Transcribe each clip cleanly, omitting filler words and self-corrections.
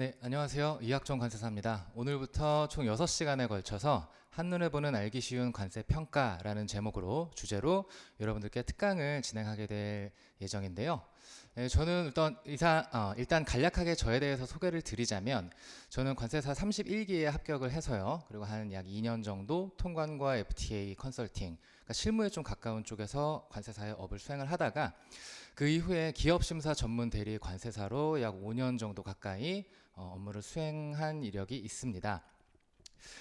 네, 안녕하세요. 이학종 관세사입니다. 오늘부터 총 6시간에 걸쳐서 한눈에 보는 알기 쉬운 관세 평가라는 주제로 여러분들께 특강을 진행하게 될 예정인데요. 저는 일단 간략하게 저에 대해서 소개를 드리자면, 저는 관세사 31기에 합격을 해서요. 그리고 한 약 2년 정도 통관과 FTA 컨설팅, 그러니까 실무에 좀 가까운 쪽에서 관세사의 업을 수행을 하다가, 그 이후에 기업심사 전문 대리 관세사로 약 5년 정도 가까이 업무를 수행한 이력이 있습니다.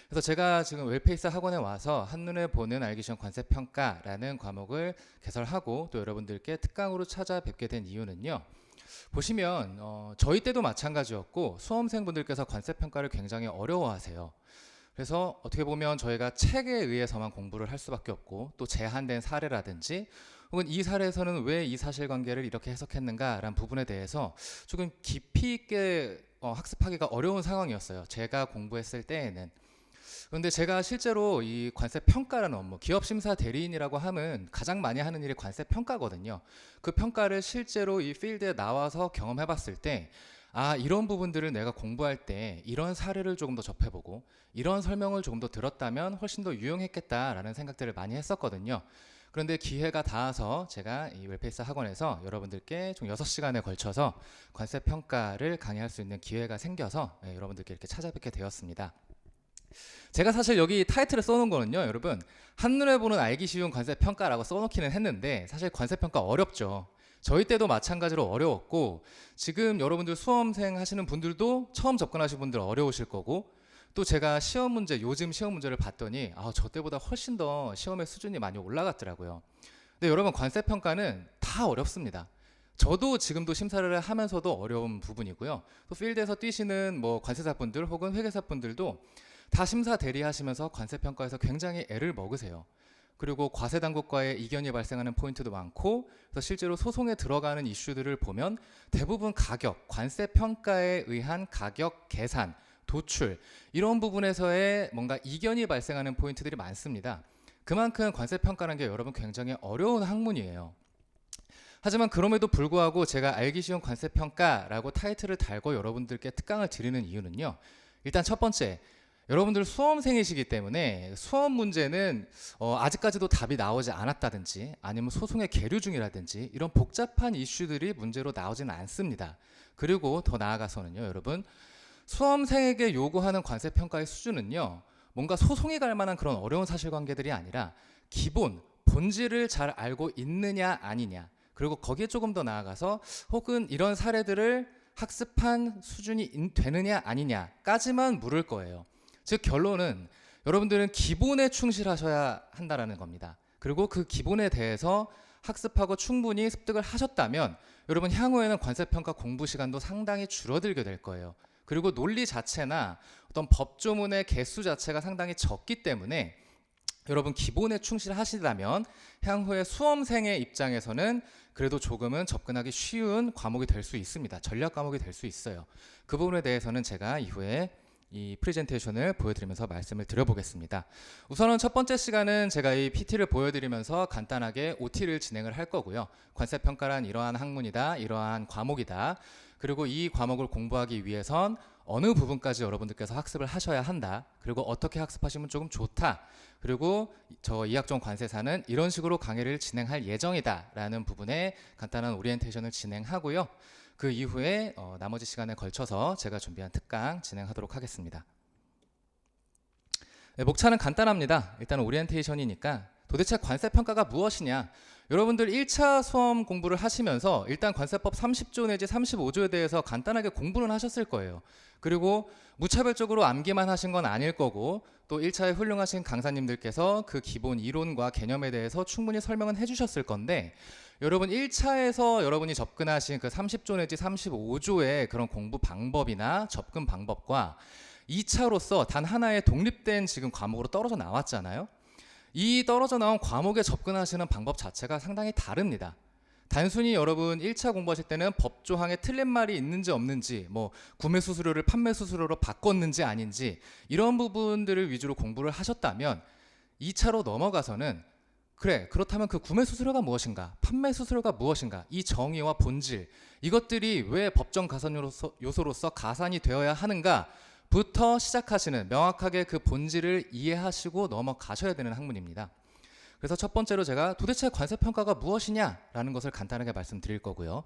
그래서 제가 지금 웰페이스 학원에 와서 한눈에 보는 알기 쉬운 관세평가라는 과목을 개설하고 또 여러분들께 특강으로 찾아뵙게 된 이유는요. 보시면 저희 때도 마찬가지였고 수험생분들께서 관세평가를 굉장히 어려워하세요. 그래서 어떻게 보면 저희가 책에 의해서만 공부를 할 수밖에 없고, 또 제한된 사례라든지 혹은 이 사례에서는 왜 이 사실관계를 이렇게 해석했는가라는 부분에 대해서 조금 깊이 있게 학습하기가 어려운 상황이었어요. 제가 공부했을 때에는. 그런데 제가 실제로 이 관세평가라는 업무, 기업심사 대리인이라고 하면 가장 많이 하는 일이 관세평가거든요. 그 평가를 실제로 이 필드에 나와서 경험해 봤을 때, 이런 부분들을 내가 공부할 때 이런 사례를 조금 더 접해보고 이런 설명을 조금 더 들었다면 훨씬 더 유용했겠다라는 생각들을 많이 했었거든요. 그런데 기회가 닿아서 제가 이 웰페이스 학원에서 여러분들께 총 6시간에 걸쳐서 관세평가를 강의할 수 있는 기회가 생겨서 여러분들께 이렇게 찾아뵙게 되었습니다. 제가 사실 여기 타이틀을 써놓은 거는요, 여러분, 한눈에 보는 알기 쉬운 관세평가라고 써놓기는 했는데 사실 관세평가 어렵죠. 저희 때도 마찬가지로 어려웠고, 지금 여러분들 수험생 하시는 분들도 처음 접근하신 분들 어려우실 거고, 또 제가 요즘 시험 문제를 봤더니 저 때보다 훨씬 더 시험의 수준이 많이 올라갔더라고요. 근데 여러분, 관세평가는 다 어렵습니다. 저도 지금도 심사를 하면서도 어려운 부분이고요. 또 필드에서 뛰시는 관세사분들 혹은 회계사분들도 다 심사 대리하시면서 관세평가에서 굉장히 애를 먹으세요. 그리고 과세당국과의 이견이 발생하는 포인트도 많고, 그래서 실제로 소송에 들어가는 이슈들을 보면 대부분 가격, 관세평가에 의한 가격 계산, 도출, 이런 부분에서의 뭔가 이견이 발생하는 포인트들이 많습니다. 그만큼 관세평가라는 게 여러분 굉장히 어려운 학문이에요. 하지만 그럼에도 불구하고 제가 알기 쉬운 관세평가라고 타이틀을 달고 여러분들께 특강을 드리는 이유는요. 일단 첫 번째, 여러분들 수험생이시기 때문에 수험 문제는 아직까지도 답이 나오지 않았다든지 아니면 소송의 계류 중이라든지 이런 복잡한 이슈들이 문제로 나오지는 않습니다. 그리고 더 나아가서는요, 여러분, 수험생에게 요구하는 관세평가의 수준은요, 뭔가 소송이 갈 만한 그런 어려운 사실관계들이 아니라 기본, 본질을 잘 알고 있느냐 아니냐, 그리고 거기에 조금 더 나아가서 혹은 이런 사례들을 학습한 수준이 되느냐 아니냐까지만 물을 거예요. 즉 결론은 여러분들은 기본에 충실하셔야 한다는 겁니다. 그리고 그 기본에 대해서 학습하고 충분히 습득을 하셨다면 여러분 향후에는 관세평가 공부 시간도 상당히 줄어들게 될 거예요. 그리고 논리 자체나 어떤 법조문의 개수 자체가 상당히 적기 때문에 여러분 기본에 충실하시다면 향후에 수험생의 입장에서는 그래도 조금은 접근하기 쉬운 과목이 될 수 있습니다. 전략 과목이 될 수 있어요. 그 부분에 대해서는 제가 이후에 이 프레젠테이션을 보여드리면서 말씀을 드려보겠습니다. 우선은 첫 번째 시간은 제가 이 PT를 보여드리면서 간단하게 OT를 진행을 할 거고요. 관세평가란 이러한 학문이다, 이러한 과목이다. 그리고 이 과목을 공부하기 위해선 어느 부분까지 여러분들께서 학습을 하셔야 한다. 그리고 어떻게 학습하시면 조금 좋다. 그리고 저 이학종 관세사는 이런 식으로 강의를 진행할 예정이다 라는 부분에 간단한 오리엔테이션을 진행하고요. 그 이후에 나머지 시간에 걸쳐서 제가 준비한 특강 진행하도록 하겠습니다. 네, 목차는 간단합니다. 일단 오리엔테이션이니까 도대체 관세평가가 무엇이냐. 여러분들 1차 수험 공부를 하시면서 일단 관세법 30조 내지 35조에 대해서 간단하게 공부는 하셨을 거예요. 그리고 무차별적으로 암기만 하신 건 아닐 거고, 또 1차에 훌륭하신 강사님들께서 그 기본 이론과 개념에 대해서 충분히 설명은 해주셨을 건데, 여러분 1차에서 여러분이 접근하신 그 30조 내지 35조의 그런 공부 방법이나 접근 방법과 2차로서 단 하나의 독립된 지금 과목으로 떨어져 나왔잖아요. 이 떨어져 나온 과목에 접근하시는 방법 자체가 상당히 다릅니다. 단순히 여러분 1차 공부하실 때는 법조항에 틀린 말이 있는지 없는지, 구매 수수료를 판매 수수료로 바꿨는지 아닌지 이런 부분들을 위주로 공부를 하셨다면 2차로 넘어가서는 그래, 그렇다면 그 구매 수수료가 무엇인가, 판매 수수료가 무엇인가, 이 정의와 본질, 이것들이 왜 법정 가산 요소로서 가산이 되어야 하는가부터 시작하시는, 명확하게 그 본질을 이해하시고 넘어가셔야 되는 학문입니다. 그래서 첫 번째로 제가 도대체 관세평가가 무엇이냐라는 것을 간단하게 말씀드릴 거고요.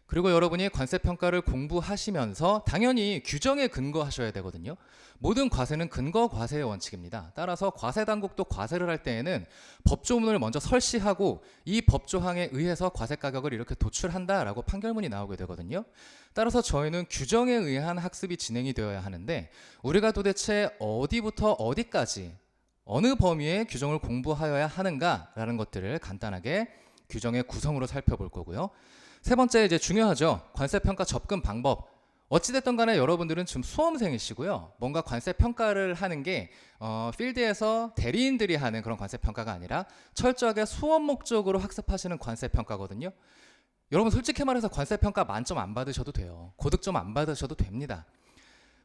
그리고 여러분이 관세평가를 공부하시면서 당연히 규정에 근거하셔야 되거든요. 모든 과세는 근거 과세의 원칙입니다. 따라서 과세당국도 과세를 할 때에는 법조문을 먼저 설시하고 이 법조항에 의해서 과세가격을 이렇게 도출한다라고 판결문이 나오게 되거든요. 따라서 저희는 규정에 의한 학습이 진행이 되어야 하는데, 우리가 도대체 어디부터 어디까지 어느 범위의 규정을 공부하여야 하는가라는 것들을 간단하게 규정의 구성으로 살펴볼 거고요. 세 번째, 이제 중요하죠. 관세평가 접근 방법. 어찌됐든 간에 여러분들은 지금 수험생이시고요. 뭔가 관세평가를 하는 게 필드에서 대리인들이 하는 그런 관세평가가 아니라 철저하게 수험 목적으로 학습하시는 관세평가거든요. 여러분 솔직히 말해서 관세평가 만점 안 받으셔도 돼요. 고득점 안 받으셔도 됩니다.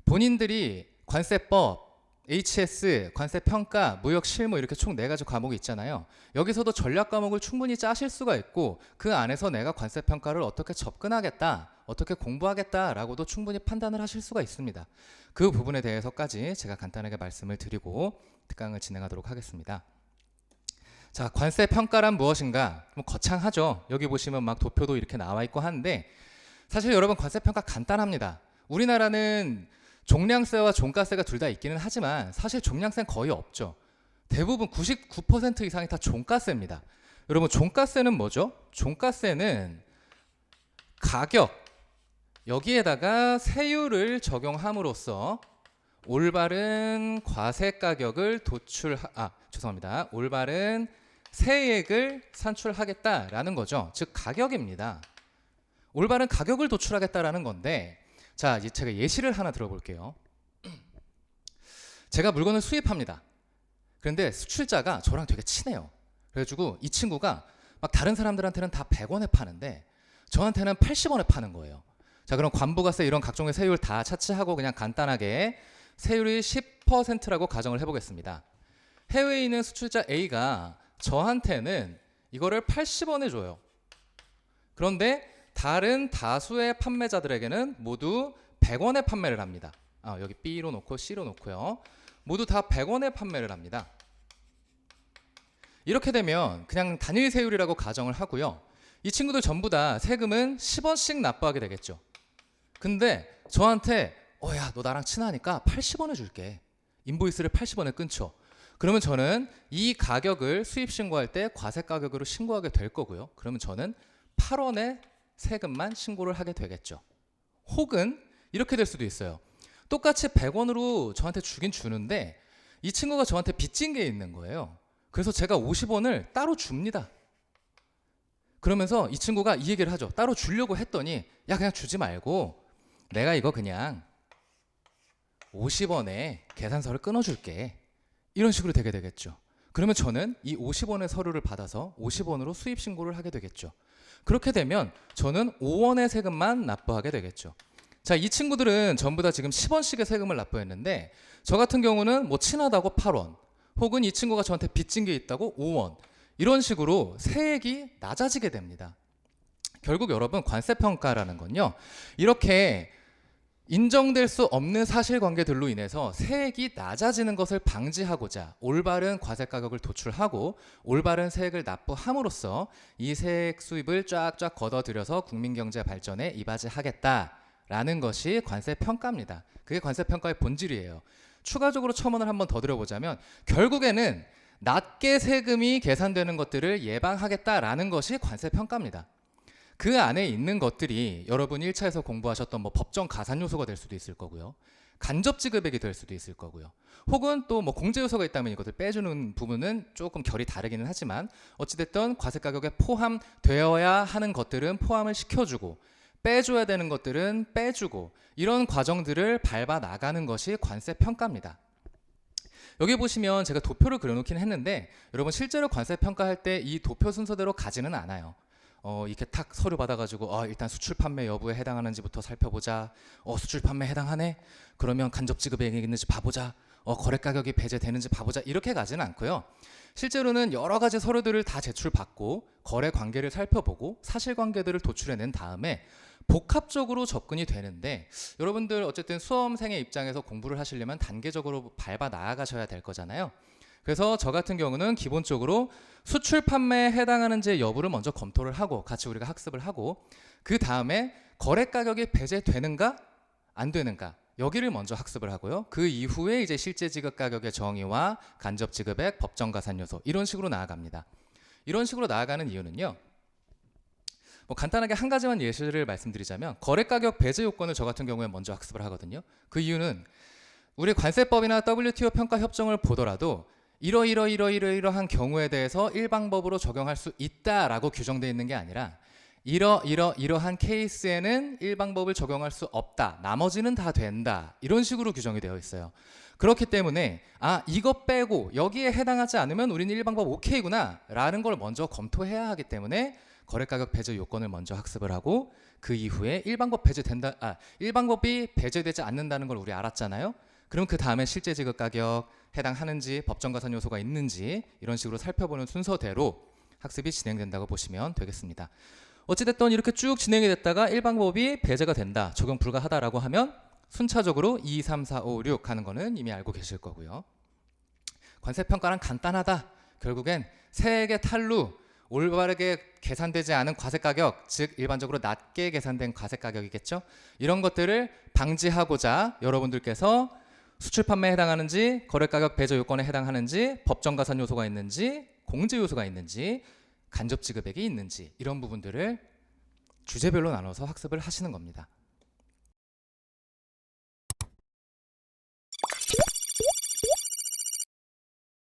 본인들이 관세법, HS, 관세평가, 무역실무 이렇게 총 4가지 과목이 있잖아요. 여기서도 전략 과목을 충분히 짜실 수가 있고, 그 안에서 내가 관세평가를 어떻게 접근하겠다, 어떻게 공부하겠다라고도 충분히 판단을 하실 수가 있습니다. 그 부분에 대해서까지 제가 간단하게 말씀을 드리고 특강을 진행하도록 하겠습니다. 자, 관세평가란 무엇인가? 뭐 거창하죠. 여기 보시면 막 도표도 이렇게 나와 있고 하는데, 사실 여러분 관세평가 간단합니다. 우리나라는 종량세와 종가세가 둘 다 있기는 하지만 사실 종량세는 거의 없죠. 대부분 99% 이상이 다 종가세입니다. 여러분 종가세는 뭐죠? 종가세는 가격, 여기에다가 세율을 적용함으로써 올바른 과세가격을 올바른 세액을 산출하겠다라는 거죠. 즉 가격입니다. 올바른 가격을 도출하겠다라는 건데, 자, 이제 제가 예시를 하나 들어볼게요. 제가 물건을 수입합니다. 그런데 수출자가 저랑 되게 친해요. 그래가지고 이 친구가 막 다른 사람들한테는 다 100원에 파는데 저한테는 80원에 파는 거예요. 자, 그럼 관부가세 이런 각종의 세율 다 차치하고 그냥 간단하게 세율이 10%라고 가정을 해보겠습니다. 해외에 있는 수출자 A가 저한테는 이거를 80원에 줘요. 그런데 다른 다수의 판매자들에게는 모두 100원에 판매를 합니다. 여기 B로 놓고 C로 놓고요. 모두 다 100원에 판매를 합니다. 이렇게 되면 그냥 단일 세율이라고 가정을 하고요. 이 친구들 전부 다 세금은 10원씩 납부하게 되겠죠. 근데 저한테 야, 너 나랑 친하니까 80원에 줄게. 인보이스를 80원에 끊죠. 그러면 저는 이 가격을 수입 신고할 때 과세 가격으로 신고하게 될 거고요. 그러면 저는 8원에 세금만 신고를 하게 되겠죠. 혹은 이렇게 될 수도 있어요. 똑같이 100원으로 저한테 주긴 주는데 이 친구가 저한테 빚진 게 있는 거예요. 그래서 제가 50원을 따로 줍니다. 그러면서 이 친구가 이 얘기를 하죠. 따로 주려고 했더니 야, 그냥 주지 말고 내가 이거 그냥 50원에 계산서를 끊어줄게. 이런 식으로 되게 되겠죠. 그러면 저는 이 50원의 서류를 받아서 50원으로 수입 신고를 하게 되겠죠. 그렇게 되면 저는 5원의 세금만 납부하게 되겠죠. 자, 이 친구들은 전부 다 지금 10원씩의 세금을 납부했는데 저 같은 경우는 뭐 친하다고 8원, 혹은 이 친구가 저한테 빚진 게 있다고 5원, 이런 식으로 세액이 낮아지게 됩니다. 결국 여러분 관세평가라는 건요, 이렇게 인정될 수 없는 사실관계들로 인해서 세액이 낮아지는 것을 방지하고자 올바른 과세가격을 도출하고 올바른 세액을 납부함으로써 이 세액 수입을 쫙쫙 걷어들여서 국민경제 발전에 이바지하겠다라는 것이 관세평가입니다. 그게 관세평가의 본질이에요. 추가적으로 첨언을 한번 더 드려보자면 결국에는 낮게 세금이 계산되는 것들을 예방하겠다라는 것이 관세평가입니다. 그 안에 있는 것들이 여러분 1차에서 공부하셨던 뭐 법정 가산 요소가 될 수도 있을 거고요. 간접 지급액이 될 수도 있을 거고요. 혹은 또 뭐 공제 요소가 있다면 이것을 빼주는 부분은 조금 결이 다르기는 하지만 어찌됐든 과세 가격에 포함되어야 하는 것들은 포함을 시켜주고 빼줘야 되는 것들은 빼주고 이런 과정들을 밟아 나가는 것이 관세 평가입니다. 여기 보시면 제가 도표를 그려놓긴 했는데 여러분 실제로 관세 평가할 때 이 도표 순서대로 가지는 않아요. 이렇게 탁 서류 받아가지고 일단 수출 판매 여부에 해당하는지부터 살펴보자. 수출 판매 해당하네? 그러면 간접 지급액이 있는지 봐보자. 거래 가격이 배제되는지 봐보자 이렇게 가지는 않고요. 실제로는 여러 가지 서류들을 다 제출받고 거래 관계를 살펴보고 사실관계들을 도출해낸 다음에 복합적으로 접근이 되는데, 여러분들 어쨌든 수험생의 입장에서 공부를 하시려면 단계적으로 밟아 나아가셔야 될 거잖아요. 그래서 저 같은 경우는 기본적으로 수출 판매에 해당하는지 여부를 먼저 검토를 하고 같이 우리가 학습을 하고, 그 다음에 거래 가격이 배제되는가 안 되는가 여기를 먼저 학습을 하고요. 그 이후에 이제 실제 지급 가격의 정의와 간접 지급액, 법정 가산 요소 이런 식으로 나아갑니다. 이런 식으로 나아가는 이유는요. 뭐 간단하게 한 가지만 예시를 말씀드리자면, 거래 가격 배제 요건을 저 같은 경우에 먼저 학습을 하거든요. 그 이유는 우리 관세법이나 WTO 평가 협정을 보더라도 이러한 경우에 대해서 일방법으로 적용할 수 있다라고 규정되어 있는 게 아니라 이러한 케이스에는 일방법을 적용할 수 없다, 나머지는 다 된다, 이런 식으로 규정이 되어 있어요. 그렇기 때문에 이거 빼고 여기에 해당하지 않으면 우리는 일방법 오케이구나 라는 걸 먼저 검토해야 하기 때문에 거래가격 배제 요건을 먼저 학습을 하고, 그 이후에 일방법이 배제되지 않는다는 걸 우리 알았잖아요. 그럼 그 다음에 실제 지급 가격 해당하는지, 법정 가산 요소가 있는지 이런 식으로 살펴보는 순서대로 학습이 진행된다고 보시면 되겠습니다. 어찌됐든 이렇게 쭉 진행이 됐다가 일방법이 배제가 된다, 적용 불가하다라고 하면 순차적으로 2, 3, 4, 5, 6 하는 거는 이미 알고 계실 거고요. 관세평가란 간단하다. 결국엔 세액의 탈루, 올바르게 계산되지 않은 과세가격, 즉 일반적으로 낮게 계산된 과세가격이겠죠. 이런 것들을 방지하고자 여러분들께서 수출 판매에 해당하는지, 거래가격 배제 요건에 해당하는지, 법정 가산 요소가 있는지, 공제 요소가 있는지, 간접 지급액이 있는지 이런 부분들을 주제별로 나눠서 학습을 하시는 겁니다.